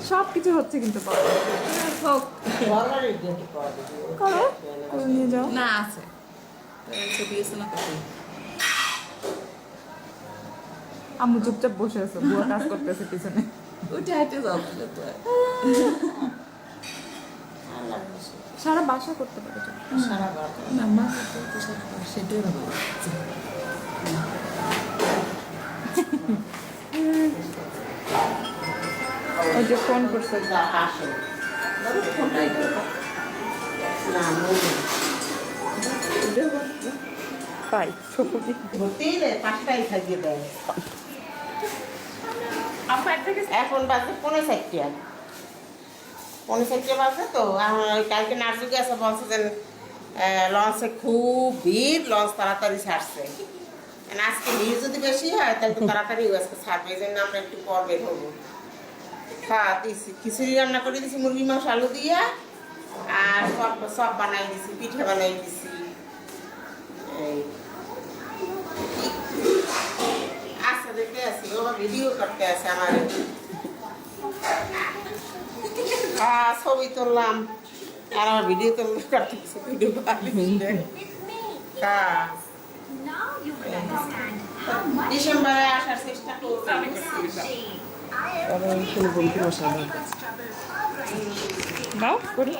সব কিছু হচ্ছে কিন্তু বাবা। হোক করো, করে নিয়ে যাও। না আছে ছবি আছে না কত আম্মু চুপচাপ বসে আছে, বুয়া কাজ করতেছে পিছনে। ওইটা হাইটে যাও তাহলে তো সারা বাসা করতে পারে তো। না মা সেটাই ভালো ওই যে ফোন করছে পাই ছবি। এখন বাজে 4:30 বাজে তো কালকে নার্সু গেছে বলছে যে লঞ্চে খুব ভিড়, লঞ্চ তাড়াতাড়ি ছাড়ছে। আজকে ভিড় যদি বেশি হয় তাহলে তো তাড়াতাড়ি আজকে ছাড়বে, এই জন্য আমরা একটু পর বের হবো। খাওয়া দিয়েছি, খিচুড়ি রান্না করে দিয়েছি মুরগি মাংস আলু দিয়ে, আর সব বানাই দিছি, পিঠে বানাই দিছি। এই আচ্ছা দেখতে আসি, ও ভিডিও করতে আছে আমার। ছবি তুললাম আর আমার ভিডিও করতে ভিডিও ডিসেম্বরে আসার চেষ্টা করছি। দাও করি।